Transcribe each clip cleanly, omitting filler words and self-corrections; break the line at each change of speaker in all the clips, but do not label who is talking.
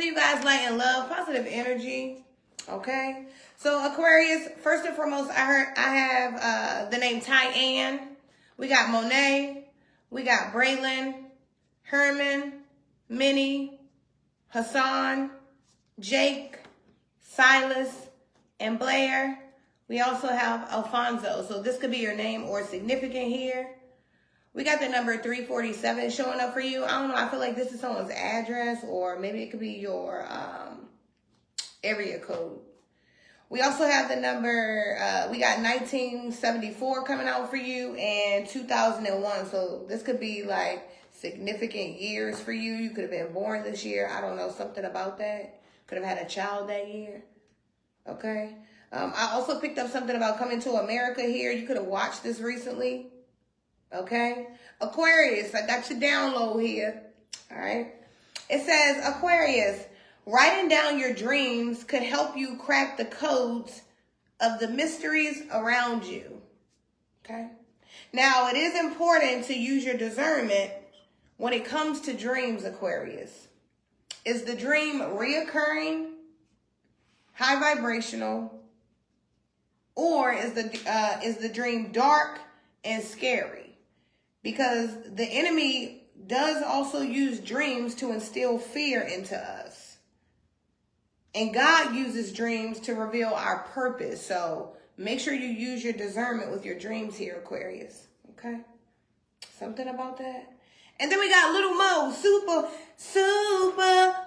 sending you guys light and love, positive energy. Okay. So Aquarius, first and foremost, I have the name Tyann. We got Monet. We got Braylon, Herman, Minnie, Hassan, Jake, Silas, and Blair. We also have Alfonso. So this could be your name or significant here. We got the number 347 showing up for you. I don't know. I feel like this is someone's address, or maybe it could be your area code. We also have the number, we got 1974 coming out for you and 2001. So this could be like significant years for you. You could have been born this year. I don't know, something about that. Could have had a child that year. Okay. I also picked up something about coming to America here. You could have watched this recently. Okay. Aquarius, I got your download here. All right. It says, Aquarius, writing down your dreams could help you crack the codes of the mysteries around you. Okay. Now, it is important to use your discernment when it comes to dreams, Aquarius. Is the dream reoccurring, high vibrational, or is the dream dark and scary? Because the enemy does also use dreams to instill fear into us. And God uses dreams to reveal our purpose. So make sure you use your discernment with your dreams here, Aquarius. Okay? Something about that. And then we got Little Mo, super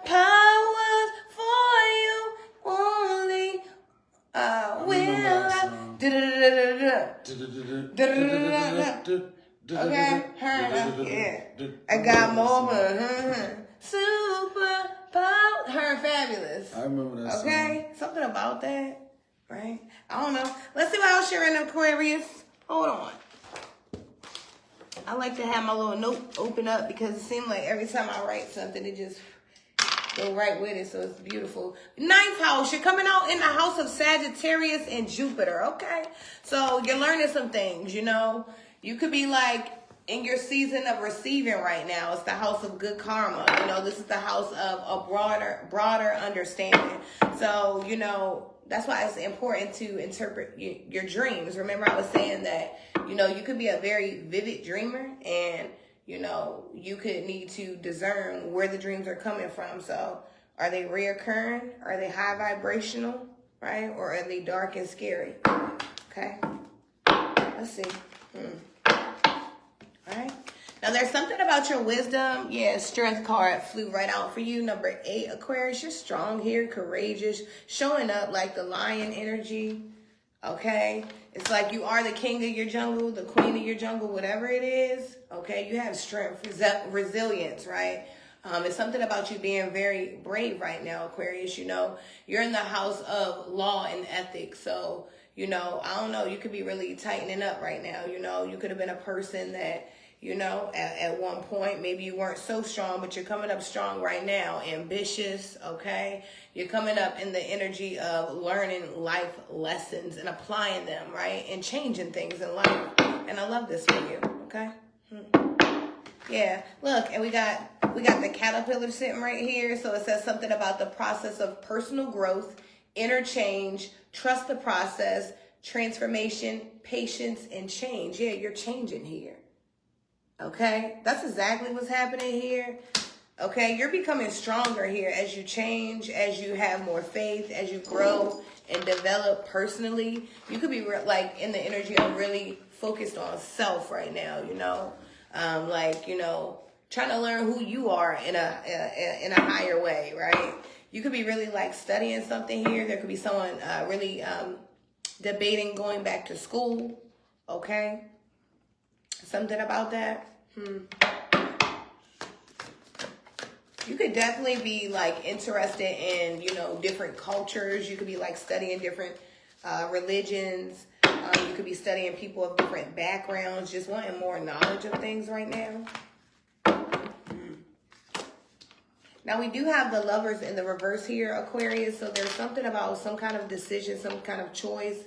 powers for you only. Okay, yeah. I got more, super power, her fabulous.
I remember that song.
Okay, something about that, right? I don't know. Let's see what else you're in, Aquarius. Hold on. I like to have my little note open up because it seems like every time I write something, it just go right with it, so it's beautiful. Ninth house, you're coming out in the house of Sagittarius and Jupiter, okay? So you're learning some things, you know. You could be like in your season of receiving right now. It's the house of good karma. You know, this is the house of a broader understanding. So, you know, that's why it's important to interpret your dreams. Remember, I was saying that, you know, you could be a very vivid dreamer, and, you know, you could need to discern where the dreams are coming from. So are they reoccurring? Are they high vibrational, right? Or are they dark and scary? Okay. Let's see. All right. Now, there's something about your wisdom. Yeah, strength card flew right out for you. Number 8, Aquarius, you're strong here, courageous, showing up like the lion energy. Okay. It's like you are the king of your jungle, the queen of your jungle, whatever it is. Okay. You have strength, resilience, right? It's something about you being very brave right now, Aquarius. You know, you're in the house of law and ethics. So, you know, I don't know, you could be really tightening up right now. You know, you could have been a person that, you know, at one point, maybe you weren't so strong, but you're coming up strong right now. Ambitious, okay? You're coming up in the energy of learning life lessons and applying them, right? And changing things in life. And I love this for you, okay? Yeah, look, and we got the caterpillar sitting right here. So it says something about the process of personal growth, interchange, trust the process, transformation, patience, and change. Yeah, you're changing here. Okay, that's exactly what's happening here. Okay, you're becoming stronger here as you change, as you have more faith, as you grow and develop personally. You could be like in the energy of really focused on self right now, you know, like, you know, trying to learn who you are in a higher way, right? You could be really like studying something here. There could be someone really debating going back to school. Okay. Something about that. You could definitely be like interested in, you know, different cultures. You could be like studying different religions. You could be studying people of different backgrounds, just wanting more knowledge of things right now. Now, we do have the lovers in the reverse here, Aquarius. So there's something about some kind of decision, some kind of choice.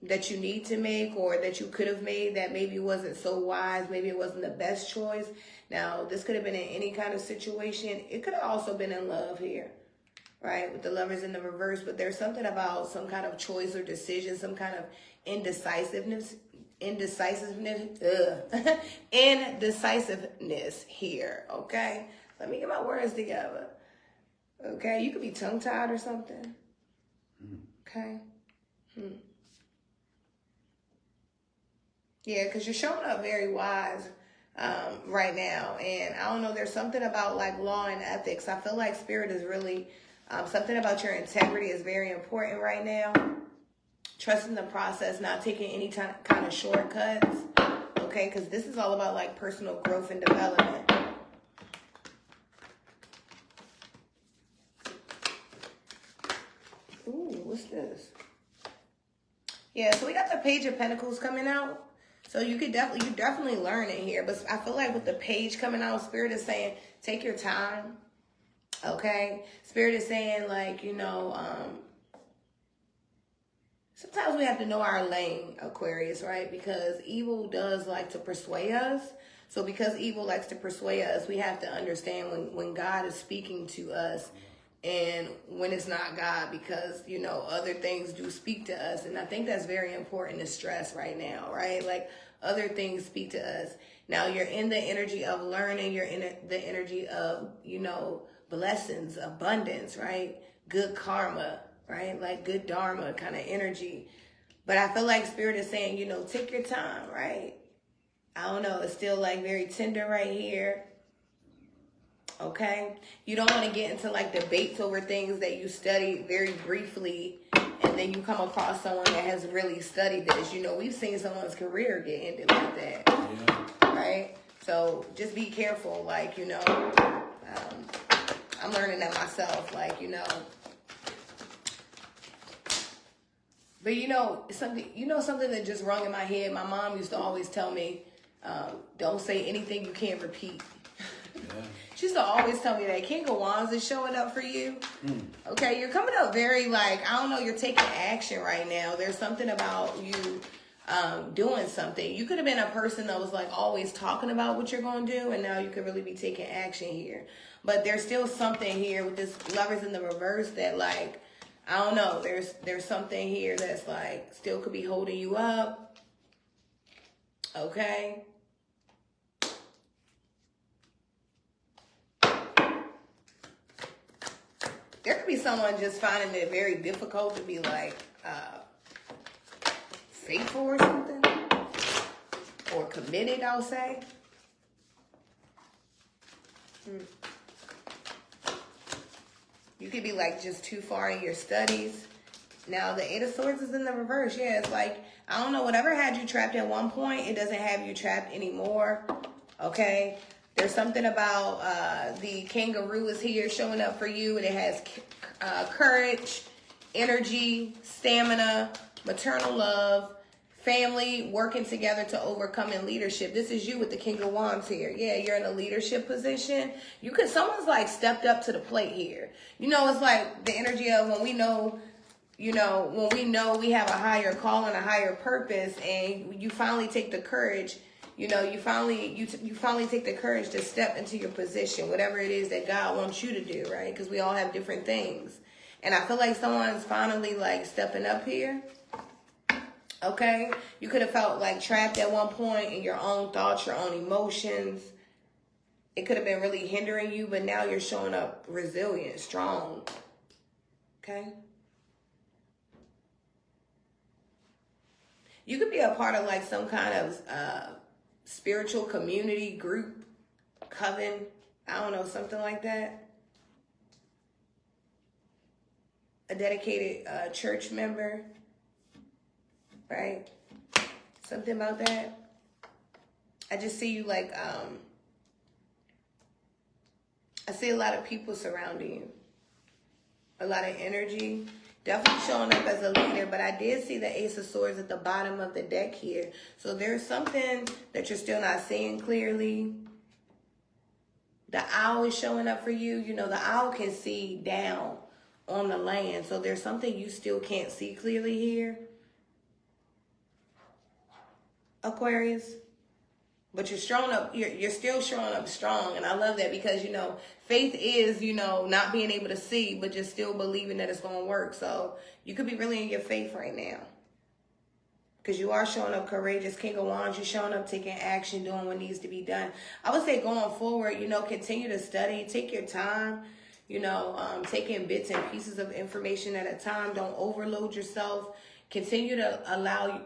that you need to make, or that you could have made that maybe wasn't so wise, maybe it wasn't the best choice. Now, this could have been in any kind of situation. It could have also been in love here, right? With the Lovers in the reverse, but there's something about some kind of choice or decision, some kind of indecisiveness indecisiveness here, okay? Let me get my words together. Okay, you could be tongue-tied or something. Okay. Yeah, because you're showing up very wise right now. And I don't know, there's something about like law and ethics. I feel like Spirit is really, something about your integrity is very important right now. Trusting the process, not taking any kind of shortcuts. Okay, because this is all about like personal growth and development. Ooh, what's this? Yeah, so we got the Page of Pentacles coming out. So you definitely learn it here. But I feel like with the page coming out, Spirit is saying, take your time. Okay? Spirit is saying, like, you know, sometimes we have to know our lane, Aquarius, right? Because evil does like to persuade us. So because evil likes to persuade us, we have to understand when God is speaking to us and when it's not God, because, you know, other things do speak to us. And I think that's very important to stress right now, right? Like, other things speak to us. Now, you're in the energy of learning. You're in the energy of, you know, blessings, abundance, right? Good karma, right? Like good dharma kind of energy. But I feel like Spirit is saying, you know, take your time, right? I don't know. It's still like very tender right here. Okay, you don't want to get into like debates over things that you studied very briefly, and then you come across someone that has really studied this. You know, we've seen someone's career get ended like that. Yeah. Right? So just be careful. Like, you know, I'm learning that myself. Like, you know, but you know something that just rung in my head. My mom used to always tell me, don't say anything you can't repeat. Yeah. She used to always tell me that King of Wands is showing up for you. Okay, you're coming up very like, I don't know, you're taking action right now. There's something about you doing something. You could have been a person that was like always talking about what you're going to do, and now you could really be taking action here. But there's still something here with this Lovers in the reverse that like, I don't know, there's something here that's like still could be holding you up. Okay. There could be someone just finding it very difficult to be like faithful or something, or committed, I'll say. You could be like just too far in your studies. Now the Eight of Swords is in the reverse. Yeah, it's like, I don't know, whatever had you trapped at one point, it doesn't have you trapped anymore. Okay. There's something about the kangaroo is here showing up for you, and it has courage, energy, stamina, maternal love, family, working together to overcome in leadership. This is you with the King of Wands here. Yeah, you're in a leadership position. Someone's like stepped up to the plate here. You know, it's like the energy of when we know, you know, when we know we have a higher call and a higher purpose, and you finally take the courage. You know, you finally take the courage to step into your position, whatever it is that God wants you to do, right? Because we all have different things. And I feel like someone's finally like stepping up here. Okay? You could have felt like trapped at one point in your own thoughts, your own emotions. It could have been really hindering you, but now you're showing up resilient, strong. Okay? You could be a part of like some kind of spiritual community group, coven, I don't know, something like that. A dedicated church member, right? Something about that. I just see you like, I see a lot of people surrounding you. A lot of energy. Definitely showing up as a leader, but I did see the Ace of Swords at the bottom of the deck here. So there's something that you're still not seeing clearly. The owl is showing up for you. You know, the owl can see down on the land. So there's something you still can't see clearly here. Aquarius. But you're showing up, you're still showing up strong. And I love that because, faith is, not being able to see, but just still believing that it's going to work. So you could be really in your faith right now. Because you are showing up courageous. King of Wands, you're showing up taking action, doing what needs to be done. I would say going forward, continue to study. Take your time, taking bits and pieces of information at a time. Don't overload yourself. Continue to allow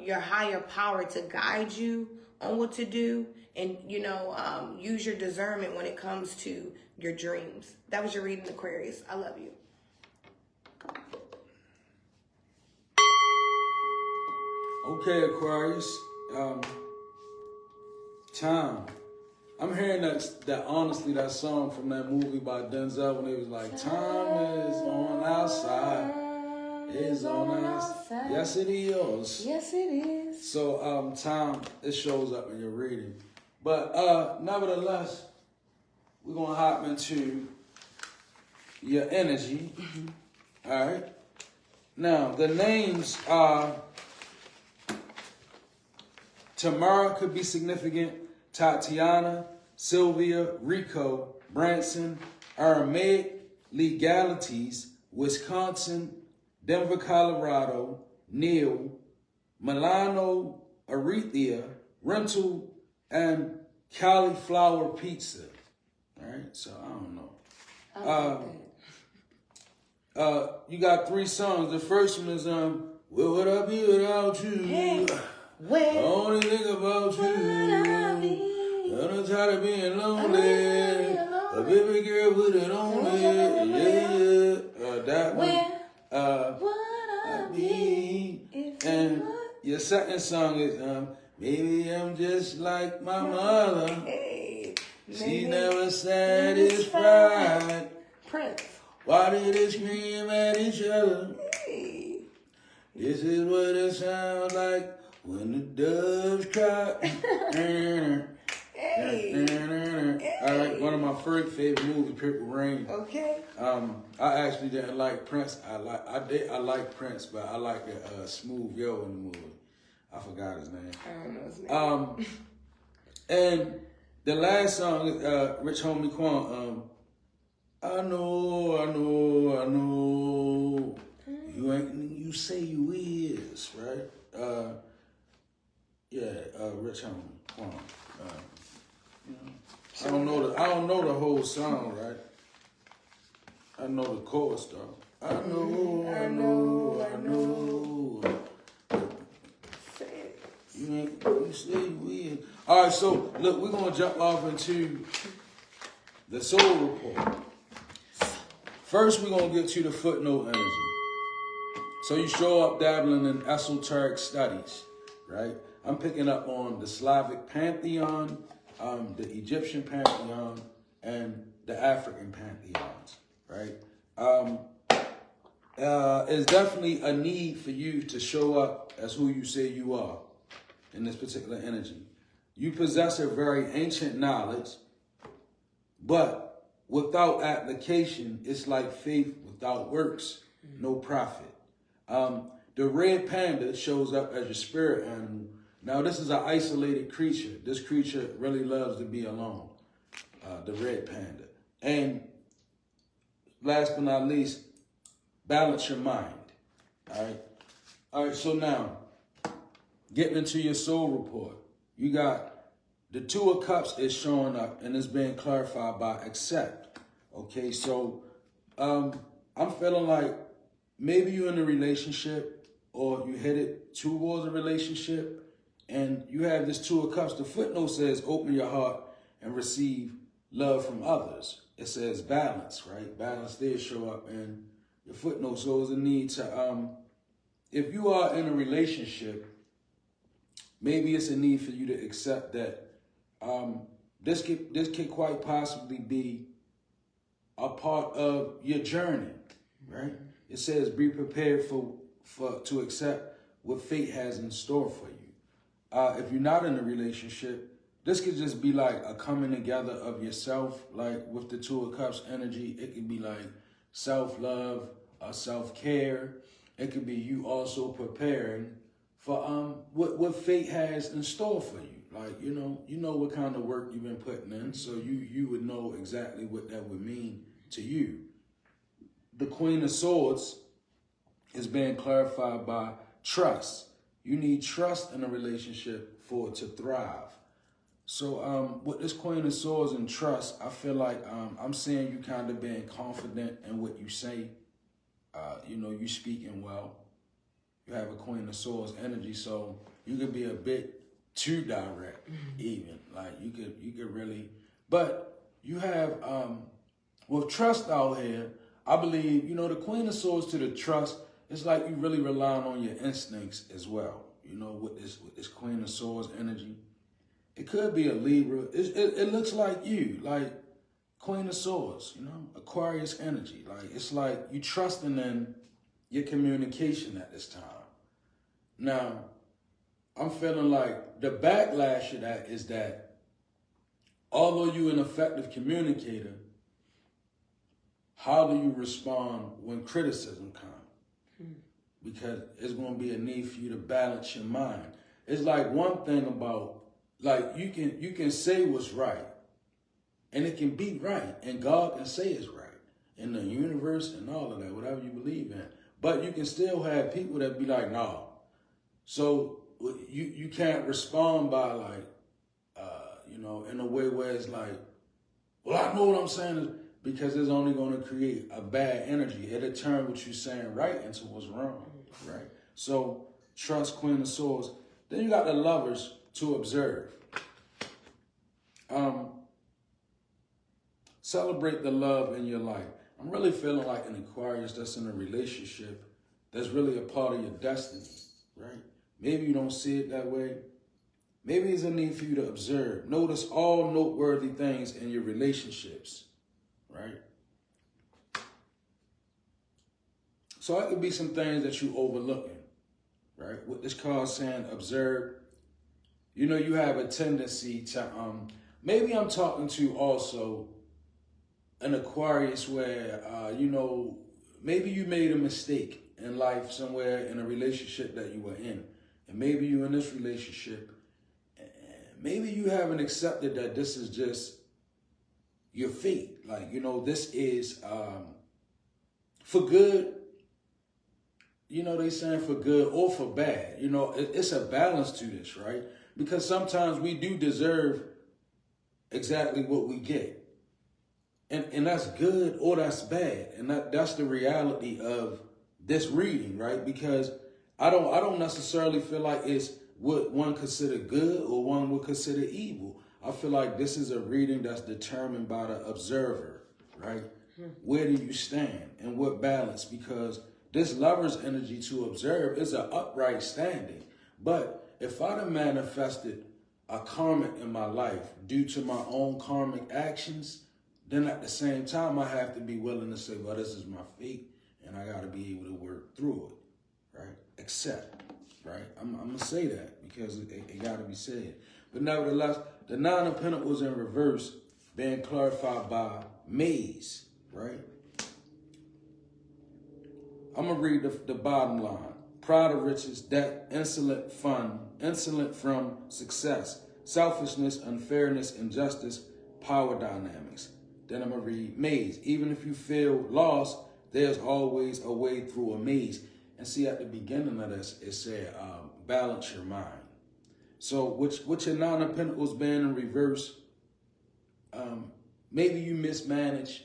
your higher power to guide you on what to do, and use your discernment when it comes to your dreams. That was your reading, Aquarius. I love you.
Okay, Aquarius. Time. I'm hearing that honestly, that song from that movie by Denzel when it was like, time is on our side. Is on us. Yes, it is.
Yes, it is.
So, time, it shows up in your reading. But, nevertheless, we're going to hop into your energy. All right. Now, the names are Tamara could be significant. Tatiana, Sylvia, Rico, Branson, Aramaic, Legalities, Wisconsin, Denver, Colorado, Neil, Milano, Arethea, Rental, and Cauliflower Pizza. All right, so I don't know. You got 3 songs. The first one is Where Would I Be Without You?
Hey,
I only think about you. I'm tired of being lonely. A baby girl put it on me. Yeah. That one. And your second song is Maybe I'm just like my mother.
Hey,
She never satisfied.
Prince.
Why did they scream at each other?
Hey.
This is what it sounds like when the doves cry.
Hey.
All right, one of my first favorite movies, Purple Rain.
Okay.
I actually didn't like Prince. I like Prince, but I like the Smooth Yo in the movie. I forgot his name.
I don't know his name.
And the last song is Rich Homie Quan. I know. You ain't. You say you is, right? Rich Homie Quan. I don't know the whole song, right? I know the chorus though. I know. You say you will. All right, so look, we're gonna jump off into the soul report. First, we're gonna get to the footnote energy. So you show up dabbling in esoteric studies, right? I'm picking up on the Slavic pantheon, the Egyptian pantheon, and the African pantheons, right? It's definitely a need for you to show up as who you say you are in this particular energy. You possess a very ancient knowledge, but without application, it's like faith without works, no profit. The red panda shows up as your spirit animal. Now, this is an isolated creature. This creature really loves to be alone, the red panda. And last but not least, balance your mind, all right? All right, so now, getting into your soul report, you got the 2 of Cups is showing up, and it's being clarified by accept, okay? So I'm feeling like maybe you're in a relationship or you headed towards a relationship, and you have this 2 of Cups. The footnote says, open your heart and receive love from others. It says balance, right? Balance there show up in your footnote. So there's a need to, if you are in a relationship, maybe it's a need for you to accept that this could quite possibly be a part of your journey, right? It says be prepared to accept what fate has in store for you. If you're not in a relationship, this could just be like a coming together of yourself, like with the 2 of Cups energy. It could be like self-love or self-care. It could be you also preparing for what fate has in store for you. Like, you know what kind of work you've been putting in, so you would know exactly what that would mean to you. The Queen of Swords is being clarified by trust. You need trust in a relationship for it to thrive. So with this Queen of Swords and trust, I feel like I'm seeing you kind of being confident in what you say. You speaking well. You have a Queen of Swords energy, so you could be a bit too direct, even. Like you could really, but you have with trust out here, I believe, the Queen of Swords to the trust, it's like you really relying on your instincts as well. With this Queen of Swords energy. It could be a Libra. It looks like you, like Queen of Swords, Aquarius energy. Like, it's like you trusting in your communication at this time. Now, I'm feeling like the backlash of that is that although you're an effective communicator, how do you respond when criticism comes? Because it's going to be a need for you to balance your mind. It's like one thing about, like, you can say what's right, and it can be right, and God can say it's right, in the universe and all of that, whatever you believe in. But you can still have people that be like, no. So you can't respond by like, in a way where it's like, well, I know what I'm saying is, because it's only going to create a bad energy. It'll turn what you're saying right into what's wrong, right? So trust, Queen of Swords. Then you got the Lovers to observe. Celebrate the love in your life. I'm really feeling like an Aquarius that's in a relationship that's really a part of your destiny, right? Maybe you don't see it that way. Maybe it's a need for you to observe. Notice all noteworthy things in your relationships, right? So it could be some things that you overlooking, right? With this card saying observe, you have a tendency to, maybe I'm talking to also an Aquarius where, maybe you made a mistake in life somewhere in a relationship that you were in. And maybe you in this relationship, maybe you haven't accepted that this is just your fate. Like, this is for good. They saying for good or for bad. It's a balance to this, right? Because sometimes we do deserve exactly what we get. And that's good or that's bad. And that's the reality of this reading, right? Because I don't necessarily feel like it's what one consider good or one would consider evil. I feel like this is a reading that's determined by the observer, right? Where do you stand and what balance? Because this Lover's energy to observe is an upright standing. But if I'd have manifested a karmic in my life due to my own karmic actions, then at the same time, I have to be willing to say, well, this is my fate, and I got to be able to work through it, right? Accept, right? I'm going to say that because it got to be said. But nevertheless, the Nine of Pentacles in reverse being clarified by Maze, right? I'm going to read the bottom line. Pride of riches, debt, insolent fun, insolent from success, selfishness, unfairness, injustice, power dynamics. Then I'm going to read Maze. Even if you feel lost, there's always a way through a maze. And see, at the beginning of this, it said, balance your mind. So, with your Nine of Pentacles being in reverse, maybe you mismanage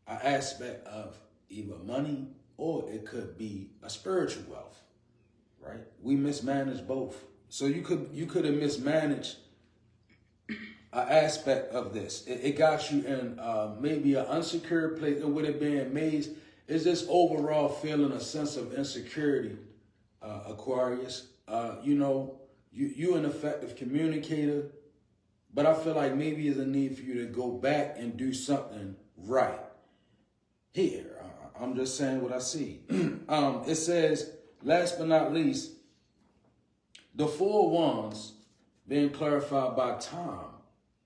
an aspect of either money or it could be a spiritual wealth, right? We mismanage both. So you could have mismanaged an aspect of this. It got you in maybe an unsecure place, and with it being Maze, it's just overall feeling a sense of insecurity, Aquarius. You an effective communicator, but I feel like maybe there's a need for you to go back and do something right. Here, I'm just saying what I see. It says, last but not least, the Four of Wands being clarified by time,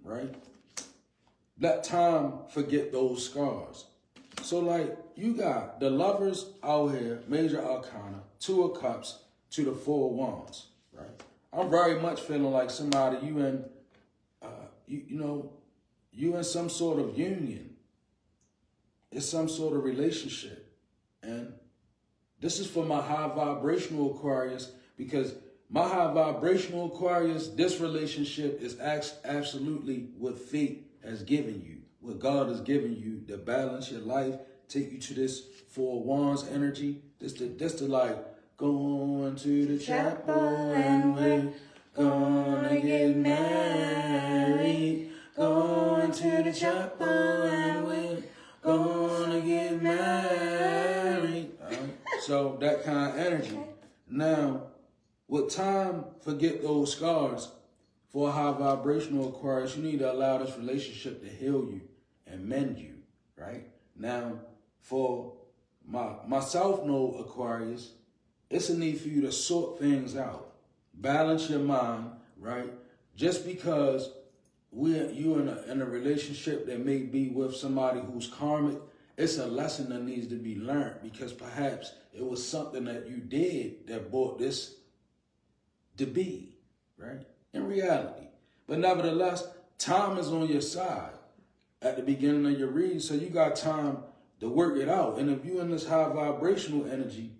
right? Let time forget those scars. So, like, you got the Lovers out here, Major Arcana, Two of Cups, to the Four of Wands, right? I'm very much feeling like somebody you in some sort of union. It's some sort of relationship. And this is for my high vibrational Aquarius, because my high vibrational Aquarius, this relationship is absolutely what fate has given you, what God has given you to balance your life, take you to this Four of Wands energy. This to like, going to the chapel and we're gonna get married. Going to the chapel and we're gonna get married. So that kind of energy. Now, with time, forget those scars. For a high vibrational Aquarius, you need to allow this relationship to heal you and mend you, right? Now, for my South Node Aquarius, it's a need for you to sort things out. Balance your mind, right? Just because you in a relationship that may be with somebody who's karmic, it's a lesson that needs to be learned, because perhaps it was something that you did that brought this to be, right? In reality. But nevertheless, time is on your side at the beginning of your reading, so you got time to work it out. And if you're in this high vibrational energy,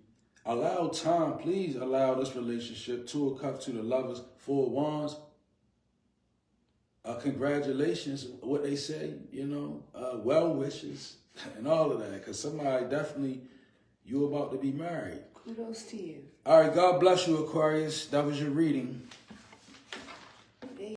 allow time, please allow this relationship, Two of Cups to the Lovers, Four of Wands. Congratulations, what they say, well wishes and all of that, because somebody definitely, you're about to be married.
Kudos to you.
All right, God bless you, Aquarius. That was your reading.